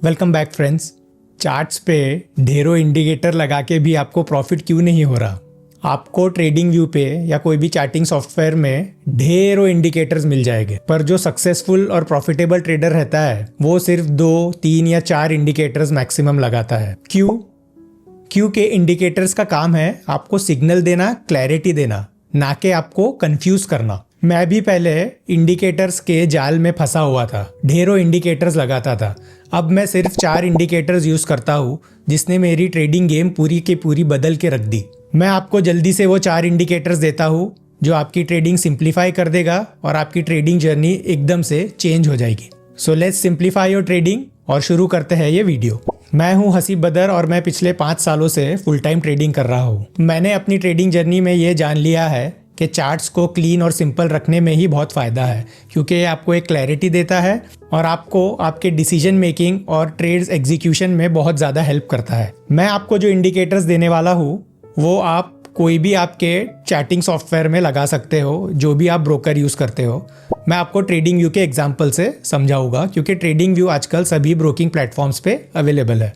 Welcome back friends. Charts पे ढेरों indicator लगा के भी आपको प्रॉफिट क्यों नहीं हो रहा? आपको ट्रेडिंग व्यू पे या कोई भी चार्टिंग सॉफ्टवेयर में ढेरों इंडिकेटर्स मिल जाएंगे, पर जो सक्सेसफुल और प्रॉफिटेबल ट्रेडर रहता है वो सिर्फ 2, 3 या 4 इंडिकेटर्स मैक्सिमम लगाता है। क्यों के इंडिकेटर्स का काम है आपको सिग्नल देना, क्लैरिटी देना, ना कि आपको कंफ्यूज करना। मैं भी पहले इंडिकेटर्स के जाल में फंसा हुआ था, ढेरों इंडिकेटर्स लगाता था। अब मैं सिर्फ 4 इंडिकेटर्स यूज करता हूँ, जिसने मेरी ट्रेडिंग गेम पूरी की पूरी बदल के रख दी। मैं आपको जल्दी से वो 4 इंडिकेटर्स देता हूँ जो आपकी ट्रेडिंग सिंप्लीफाई कर देगा और आपकी ट्रेडिंग जर्नी एकदम से चेंज हो जाएगी। So let's simplify your trading और शुरू करते हैं ये वीडियो। मैं हूं हसीब बदर और मैं पिछले 5 सालों से फुल टाइम ट्रेडिंग कर रहा हूं। मैंने अपनी ट्रेडिंग जर्नी में ये जान लिया है कि चार्ट्स को क्लीन और सिंपल रखने में ही बहुत फ़ायदा है, क्योंकि ये आपको एक क्लैरिटी देता है और आपको आपके डिसीजन मेकिंग और ट्रेड्स एग्जीक्यूशन में बहुत ज़्यादा हेल्प करता है। मैं आपको जो इंडिकेटर्स देने वाला हूँ वो आप कोई भी आपके चार्टिंग सॉफ्टवेयर में लगा सकते हो, जो भी आप ब्रोकर यूज़ करते हो। मैं आपको ट्रेडिंग व्यू के एग्जाम्पल से समझाऊंगा, क्योंकि ट्रेडिंग व्यू आजकल सभी ब्रोकिंग प्लेटफॉर्म्स पे अवेलेबल है।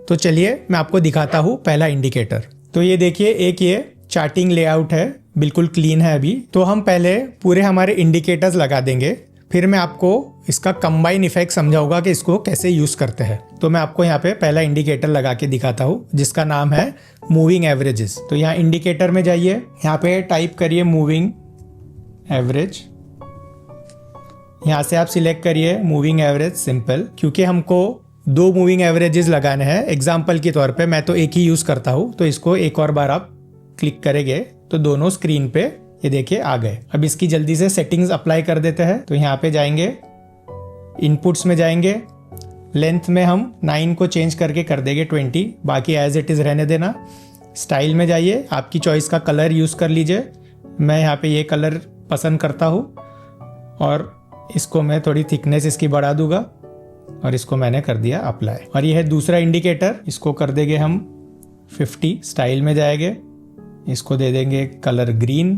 तो चलिए मैं आपको दिखाता हूँ पहला इंडिकेटर। तो ये देखिए, एक ये चार्टिंग लेआउट है, बिल्कुल क्लीन है अभी। तो हम पहले पूरे हमारे इंडिकेटर्स लगा देंगे, फिर मैं आपको इसका कंबाइन इफेक्ट समझाऊंगा कि इसको कैसे यूज़ करते हैं। तो मैं आपको यहाँ पे पहला इंडिकेटर लगा के दिखाता हूँ, जिसका नाम है मूविंग एवरेजेस। तो यहाँ इंडिकेटर में जाइए, यहाँ पे टाइप करिए मूविंग एवरेज। यहाँ से आप सिलेक्ट करिए मूविंग एवरेज सिंपल, क्योंकि हमको 2 मूविंग एवरेजेस लगाने हैं। एग्जाम्पल के तौर पे मैं तो एक ही यूज़ करता हूँ, तो इसको एक और बार आप क्लिक करेंगे तो दोनों स्क्रीन पे ये देखिए आ गए। अब इसकी जल्दी से सेटिंग्स अप्लाई कर देते हैं। तो यहाँ पे जाएंगे, इनपुट्स में जाएंगे, लेंथ में हम 9 को चेंज करके कर देंगे 20, बाकी एज इट इज़ रहने देना। स्टाइल में जाइए, आपकी चॉइस का कलर यूज़ कर लीजिए। मैं यहाँ पे ये कलर पसंद करता हूँ और इसको मैं थोड़ी थिकनेस इसकी बढ़ा दूंगा और इसको मैंने कर दिया अप्लाई। और ये है दूसरा इंडिकेटर, इसको कर देंगे हम 50। स्टाइल में जाएंगे, इसको दे देंगे कलर ग्रीन,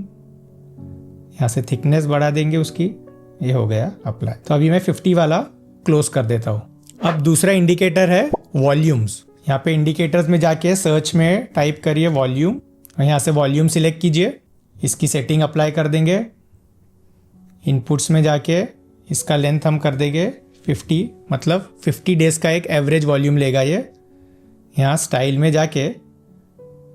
यहाँ से थिकनेस बढ़ा देंगे उसकी, ये हो गया अप्लाई। तो अभी मैं 50 वाला क्लोज कर देता हूँ। अब दूसरा इंडिकेटर है वॉल्यूम्स। यहाँ पे इंडिकेटर्स में जाके सर्च में टाइप करिए वॉल्यूम और यहाँ से वॉल्यूम सिलेक्ट कीजिए, इसकी सेटिंग अप्लाई कर देंगे। इनपुट्स में जाके इसका लेंथ हम कर देंगे 50, मतलब 50 डेज का एक एवरेज वॉल्यूम लेगा ये। यहाँ स्टाइल में जाके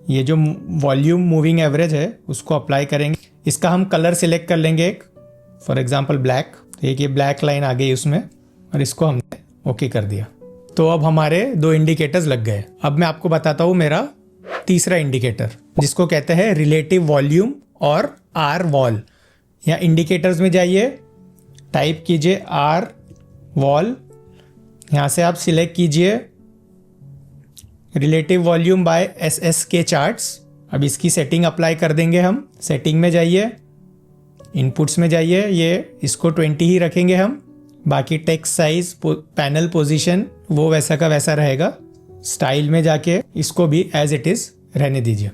ये जो वॉल्यूम मूविंग एवरेज है उसको अप्लाई करेंगे। इसका हम कलर सिलेक्ट कर लेंगे एक, फॉर एग्जांपल ब्लैक। तो एक ये ब्लैक लाइन आ गई उसमें और इसको हमने ओके कर दिया। तो अब हमारे 2 इंडिकेटर्स लग गए। अब मैं आपको बताता हूँ मेरा तीसरा इंडिकेटर, जिसको कहते हैं रिलेटिव वॉल्यूम और आर वॉल। यहाँ इंडिकेटर्स में जाइए, टाइप कीजिए आर वॉल, यहाँ से आप सिलेक्ट कीजिए relative volume by SSK charts. अब इसकी सेटिंग अप्लाई कर देंगे हम। सेटिंग में जाइए, इनपुट्स में जाइए, ये इसको 20 ही रखेंगे हम, बाकी टेक्स्ट साइज, पैनल पोजीशन वो वैसा का वैसा रहेगा। स्टाइल में जाके इसको भी एज इट इज़ रहने दीजिए,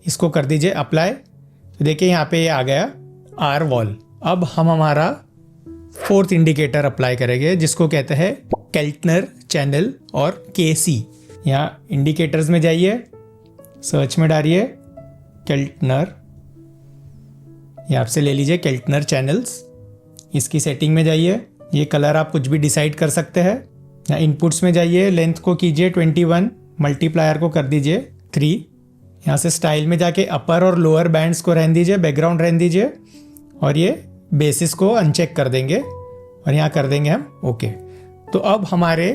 इसको कर दीजिए अप्लाई। तो देखिए यहाँ पे ये आ गया आर वॉल। अब हम हमारा 4th इंडिकेटर अप्लाई करेंगे, जिसको कहते हैं केल्टनर चैनल और KC। यहाँ इंडिकेटर्स में जाइए, सर्च में डालिए केल्टनर, यहाँ से ले लीजिए केल्टनर चैनल्स। इसकी सेटिंग में जाइए, ये कलर आप कुछ भी डिसाइड कर सकते हैं। यहाँ इनपुट्स में जाइए, लेंथ को कीजिए 21, मल्टीप्लायर को कर दीजिए 3। यहाँ से स्टाइल में जाके अपर और लोअर बैंड्स को रहने दीजिए, बैकग्राउंड रहने दीजिए और ये बेसिस को अनचेक कर देंगे और यहाँ कर देंगे हम ओके। तो अब हमारे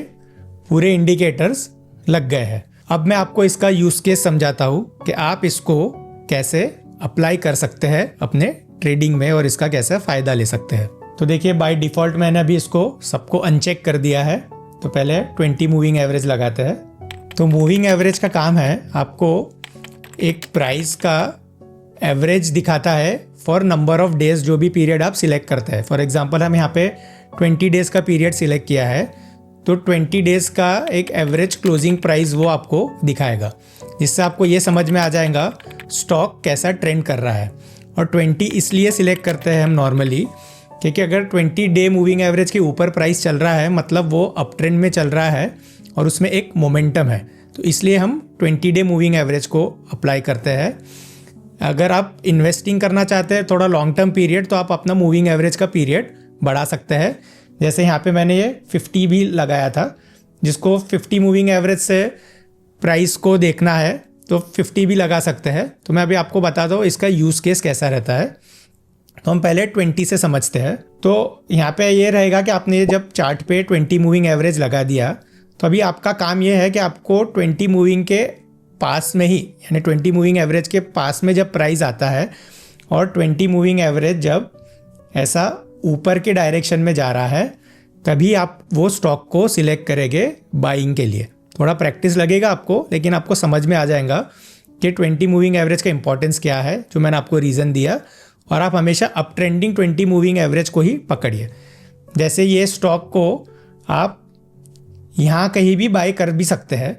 पूरे इंडिकेटर्स लग गए हैं। अब मैं आपको इसका यूज केस समझाता हूँ कि आप इसको कैसे अप्लाई कर सकते हैं अपने ट्रेडिंग में और इसका कैसे फायदा ले सकते हैं। तो देखिए, बाय डिफॉल्ट मैंने अभी इसको सबको अनचेक कर दिया है। तो पहले 20 मूविंग एवरेज लगाते हैं। तो मूविंग एवरेज का काम है आपको एक प्राइस का एवरेज दिखाता है फॉर नंबर ऑफ डेज, जो भी पीरियड आप सिलेक्ट करते हैं। फॉर एग्जाम्पल हम यहाँ पे 20 डेज का पीरियड सिलेक्ट किया है, तो 20 डेज का एक एवरेज क्लोजिंग प्राइस वो आपको दिखाएगा, जिससे आपको ये समझ में आ जाएगा स्टॉक कैसा ट्रेंड कर रहा है। और 20 इसलिए सिलेक्ट करते हैं हम नॉर्मली क्योंकि अगर 20 डे मूविंग एवरेज के ऊपर प्राइस चल रहा है मतलब वो अप ट्रेंड में चल रहा है और उसमें एक मोमेंटम है, तो इसलिए हम 20 डे मूविंग एवरेज को अप्लाई करते हैं। अगर आप इन्वेस्टिंग करना चाहते हैं थोड़ा लॉन्ग टर्म पीरियड, तो आप अपना मूविंग एवरेज का पीरियड बढ़ा सकते हैं। जैसे यहाँ पे मैंने ये 50 भी लगाया था, जिसको 50 मूविंग एवरेज से प्राइस को देखना है तो 50 भी लगा सकते हैं। तो मैं अभी आपको बताता हूँ इसका यूज़ केस कैसा रहता है। तो हम पहले 20 से समझते हैं। तो यहाँ पे ये रहेगा कि आपने जब चार्ट पे 20 मूविंग एवरेज लगा दिया, तो अभी आपका काम ये है कि आपको 20 मूविंग के पास में ही, यानी 20 मूविंग एवरेज के पास में जब प्राइस आता है और 20 मूविंग एवरेज जब ऐसा ऊपर के डायरेक्शन में जा रहा है, तभी आप वो स्टॉक को सिलेक्ट करेंगे बाइंग के लिए। थोड़ा प्रैक्टिस लगेगा आपको, लेकिन आपको समझ में आ जाएगा कि 20 मूविंग एवरेज का इंपॉर्टेंस क्या है, जो मैंने आपको रीज़न दिया। और आप हमेशा अप ट्रेंडिंग 20 मूविंग एवरेज को ही पकड़िए। जैसे ये स्टॉक को आप यहाँ कहीं भी बाय कर भी सकते हैं,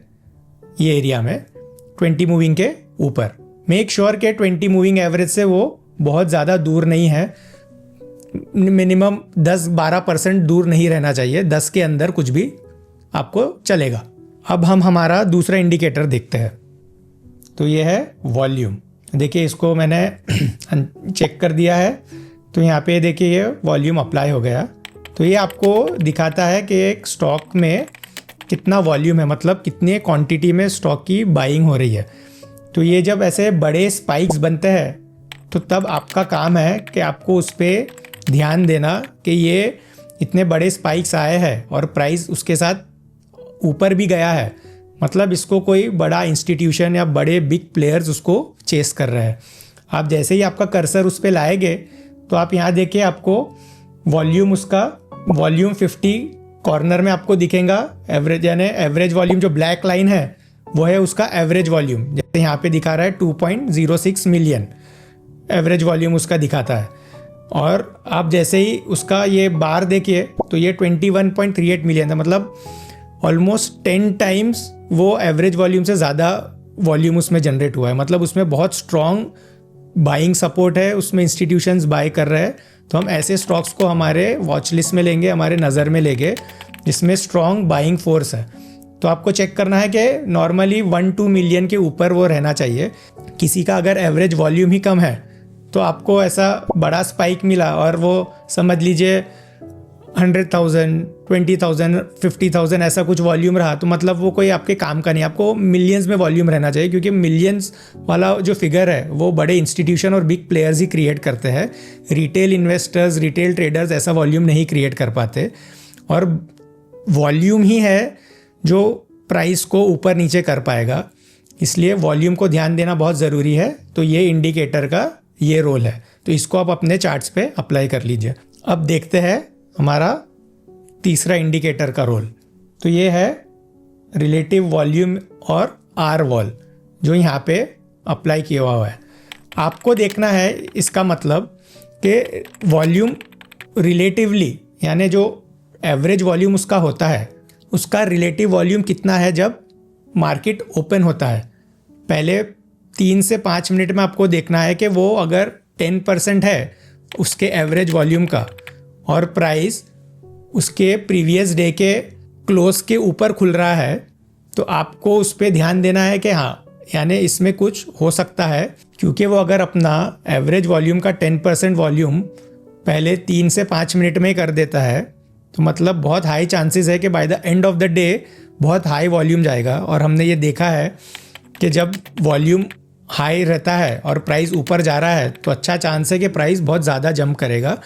ये एरिया में 20 मूविंग के ऊपर। मेक श्योर के 20 मूविंग एवरेज से वो बहुत ज़्यादा दूर नहीं है, मिनिमम 10-12% दूर नहीं रहना चाहिए। 10 के अंदर कुछ भी आपको चलेगा। अब हम हमारा दूसरा इंडिकेटर देखते हैं। तो ये है वॉल्यूम। देखिए इसको मैंने चेक कर दिया है, तो यहाँ पे देखिए ये वॉल्यूम अप्लाई हो गया। तो ये आपको दिखाता है कि एक स्टॉक में कितना वॉल्यूम है, मतलब कितने क्वांटिटी में स्टॉक की बाइंग हो रही है। तो ये जब ऐसे बड़े स्पाइक्स बनते हैं तो तब आपका काम है कि आपको उस पर ध्यान देना कि ये इतने बड़े स्पाइक्स आए हैं और प्राइस उसके साथ ऊपर भी गया है, मतलब इसको कोई बड़ा इंस्टीट्यूशन या बड़े बिग प्लेयर्स उसको चेस कर रहे हैं। आप जैसे ही आपका कर्सर उस पर लाएंगे तो आप यहाँ देखिए आपको वॉल्यूम, उसका वॉल्यूम 50 कॉर्नर में आपको दिखेगा। एवरेज यानी एवरेज वॉल्यूम जो ब्लैक लाइन है वो है उसका एवरेज वॉल्यूम। जैसे यहाँ पे दिखा रहा है 2.06 मिलियन एवरेज वॉल्यूम उसका दिखाता है। और आप जैसे ही उसका ये बार देखिए तो ये 21.38 मिलियन है, मतलब ऑलमोस्ट 10 टाइम्स वो एवरेज वॉल्यूम से ज़्यादा वॉल्यूम उसमें जनरेट हुआ है। मतलब उसमें बहुत स्ट्रॉन्ग बाइंग सपोर्ट है, उसमें इंस्टीट्यूशंस बाय कर रहे हैं। तो हम ऐसे स्टॉक्स को हमारे वॉच लिस्ट में लेंगे, हमारे नज़र में लेंगे जिसमें स्ट्रॉन्ग बाइंग फोर्स है। तो आपको चेक करना है कि नॉर्मली 1-2 मिलियन के ऊपर वो रहना चाहिए। किसी का अगर एवरेज वॉल्यूम ही कम है तो आपको ऐसा बड़ा स्पाइक मिला और वो समझ लीजिए 100,000, 20,000, 50,000 ऐसा कुछ वॉल्यूम रहा, तो मतलब वो कोई आपके काम का नहीं। आपको मिलियंस में वॉल्यूम रहना चाहिए, क्योंकि मिलियंस वाला जो फिगर है वो बड़े इंस्टीट्यूशन और बिग प्लेयर्स ही क्रिएट करते हैं। रिटेल इन्वेस्टर्स, रिटेल ट्रेडर्स ऐसा वॉल्यूम नहीं क्रिएट कर पाते। और वॉल्यूम ही है जो प्राइस को ऊपर नीचे कर पाएगा, इसलिए वॉल्यूम को ध्यान देना बहुत ज़रूरी है। तो ये इंडिकेटर का ये रोल है, तो इसको आप अपने चार्ट्स पे अप्लाई कर लीजिए। अब देखते हैं हमारा तीसरा इंडिकेटर का रोल। तो ये है रिलेटिव वॉल्यूम और आर वॉल, जो यहाँ पे अप्लाई किया हुआ है। आपको देखना है इसका मतलब कि वॉल्यूम रिलेटिवली, यानी जो एवरेज वॉल्यूम उसका होता है उसका रिलेटिव वॉल्यूम कितना है जब मार्केट ओपन होता है। पहले 3 से 5 मिनट में आपको देखना है कि वो अगर 10% है उसके एवरेज वॉल्यूम का और प्राइस उसके प्रीवियस डे के क्लोज के ऊपर खुल रहा है, तो आपको उस पर ध्यान देना है कि हाँ, यानी इसमें कुछ हो सकता है। क्योंकि वो अगर अपना एवरेज वॉल्यूम का 10% वॉल्यूम पहले 3 से 5 मिनट में कर देता है, तो मतलब बहुत हाई चांसेस है कि by the end of the day बहुत हाई वॉल्यूम जाएगा। और हमने ये देखा है कि जब वॉल्यूम हाई रहता है और प्राइस ऊपर जा रहा है तो अच्छा चांस है कि प्राइस बहुत ज़्यादा जंप करेगा।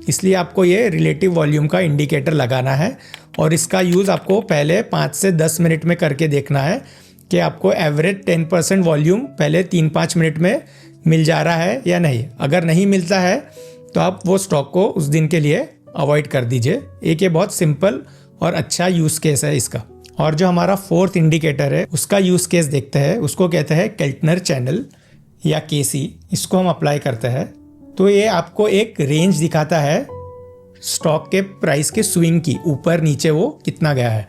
इसलिए आपको ये रिलेटिव वॉल्यूम का इंडिकेटर लगाना है और इसका यूज़ आपको पहले 5 से 10 मिनट में करके देखना है कि आपको एवरेज 10% वॉल्यूम पहले 3-5 मिनट में मिल जा रहा है या नहीं। अगर नहीं मिलता है तो आप वो स्टॉक को उस दिन के लिए अवॉइड कर दीजिए। एक ये बहुत सिंपल और अच्छा यूज़ केस है इसका। और जो हमारा फोर्थ इंडिकेटर है उसका यूज़ केस देखते हैं। उसको कहते हैं केल्टनर चैनल या केसी। इसको हम अप्लाई करते हैं तो ये आपको एक रेंज दिखाता है स्टॉक के प्राइस के स्विंग की, ऊपर नीचे वो कितना गया है।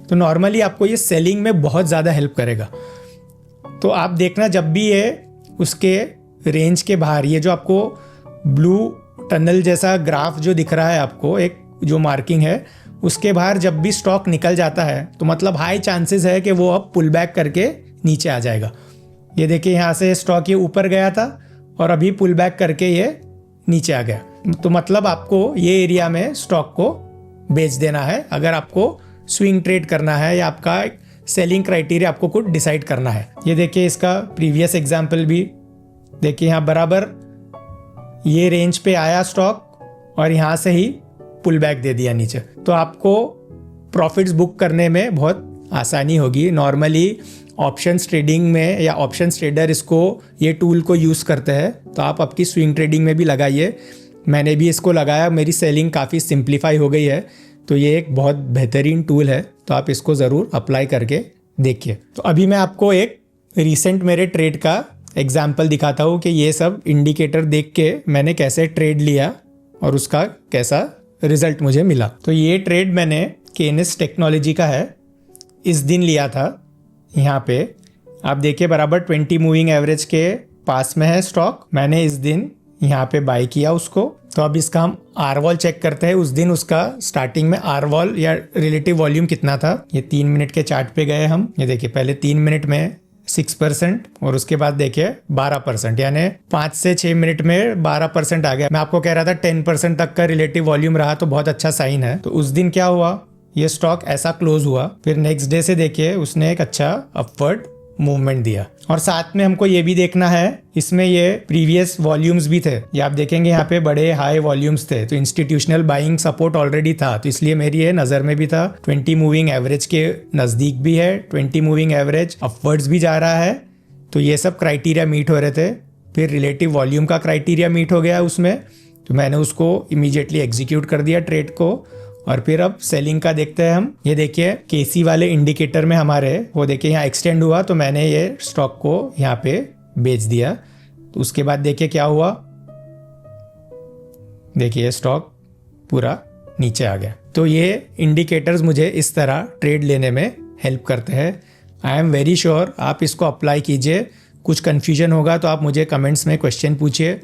तो नॉर्मली आपको ये सेलिंग में बहुत ज़्यादा हेल्प करेगा। तो आप देखना जब भी ये उसके रेंज के बाहर, ये जो आपको ब्लू टनल जैसा ग्राफ जो दिख रहा है आपको, एक जो मार्किंग है उसके बाहर जब भी स्टॉक निकल जाता है तो मतलब हाई चांसेस है कि वो अब पुल बैक करके नीचे आ जाएगा। ये देखिए यहाँ से स्टॉक ये ऊपर गया था और अभी पुल बैक करके ये नीचे आ गया, तो मतलब आपको ये एरिया में स्टॉक को बेच देना है अगर आपको स्विंग ट्रेड करना है या आपका सेलिंग क्राइटेरिया आपको कुछ डिसाइड करना है। ये देखिए इसका प्रीवियस एग्जांपल भी देखिए, यहाँ बराबर ये रेंज पे आया स्टॉक और यहाँ से ही पुल बैक दे दिया नीचे, तो आपको प्रॉफिट्स बुक करने में बहुत आसानी होगी। नॉर्मली ऑप्शंस ट्रेडिंग में या ऑप्शंस ट्रेडर इसको ये टूल को यूज़ करते हैं, तो आप आपकी स्विंग ट्रेडिंग में भी लगाइए। मैंने भी इसको लगाया, मेरी सेलिंग काफ़ी सिंप्लीफाई हो गई है, तो ये एक बहुत बेहतरीन टूल है, तो आप इसको ज़रूर अप्लाई करके देखिए। तो अभी मैं आपको एक रिसेंट मेरे ट्रेड का एग्जाम्पल दिखाता हूँ कि ये सब इंडिकेटर देख के मैंने कैसे ट्रेड लिया और उसका कैसा रिजल्ट मुझे मिला। तो ये ट्रेड मैंने केनेस टेक्नोलॉजी का है, इस दिन लिया था। यहाँ पे आप देखिए बराबर 20 मूविंग एवरेज के पास में है स्टॉक, मैंने इस दिन यहाँ पे बाय किया उसको। तो अब इसका हम आर वॉल चेक करते हैं। उस दिन उसका स्टार्टिंग में आर वॉल या रिलेटिव वॉल्यूम कितना था, ये 3 मिनट के चार्ट पे गए हम। ये देखिए पहले 3 मिनट में 6% और उसके बाद देखिए 12%, यानी 5 से 6 मिनट में 12% आ गया। मैं आपको कह रहा था 10% तक का रिलेटिव वॉल्यूम रहा तो बहुत अच्छा साइन है। तो उस दिन क्या हुआ, ये स्टॉक ऐसा क्लोज हुआ, फिर नेक्स्ट डे से देखिए उसने एक अच्छा अपवर्ड मूवमेंट दिया। और साथ में हमको ये भी देखना है, इसमें ये प्रीवियस वॉल्यूम्स भी थे, ये आप देखेंगे यहाँ पे बड़े हाई वॉल्यूम्स थे, तो इंस्टीट्यूशनल बाइंग सपोर्ट ऑलरेडी था, तो इसलिए मेरी ये नज़र में भी था। 20 मूविंग एवरेज के नज़दीक भी है, 20 मूविंग एवरेज अपवर्ड्स भी जा रहा है, तो ये सब क्राइटेरिया मीट हो रहे थे। फिर रिलेटिव वॉल्यूम का क्राइटेरिया मीट हो गया उसमें, तो मैंने उसको इमीडिएटली एग्जीक्यूट कर दिया ट्रेड को। और फिर अब सेलिंग का देखते हैं हम। ये देखिए केसी वाले इंडिकेटर में हमारे वो देखिए यहाँ एक्सटेंड हुआ, तो मैंने ये स्टॉक को यहाँ पे बेच दिया। तो उसके बाद देखिए क्या हुआ, देखिए स्टॉक पूरा नीचे आ गया। तो ये इंडिकेटर्स मुझे इस तरह ट्रेड लेने में हेल्प करते हैं। आई एम वेरी श्योर आप इसको अप्लाई कीजिए। कुछ कन्फ्यूजन होगा तो आप मुझे कमेंट्स में क्वेश्चन पूछिए,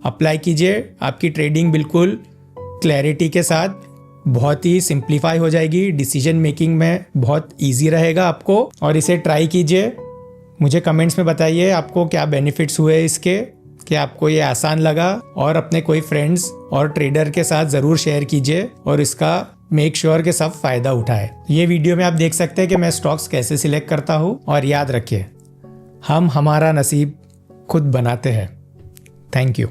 अप्लाई कीजिए। आपकी ट्रेडिंग बिल्कुल क्लैरिटी के साथ बहुत ही सिंप्लीफाई हो जाएगी, डिसीजन मेकिंग में बहुत इजी रहेगा आपको। और इसे ट्राई कीजिए, मुझे कमेंट्स में बताइए आपको क्या बेनिफिट्स हुए इसके, कि आपको ये आसान लगा, और अपने कोई फ्रेंड्स और ट्रेडर के साथ ज़रूर शेयर कीजिए और इसका मेक श्योर कि सब फ़ायदा उठाए। ये वीडियो में आप देख सकते हैं कि मैं स्टॉक्स कैसे सिलेक्ट करता हूँ। और याद रखिए, हम हमारा नसीब खुद बनाते हैं। Thank you.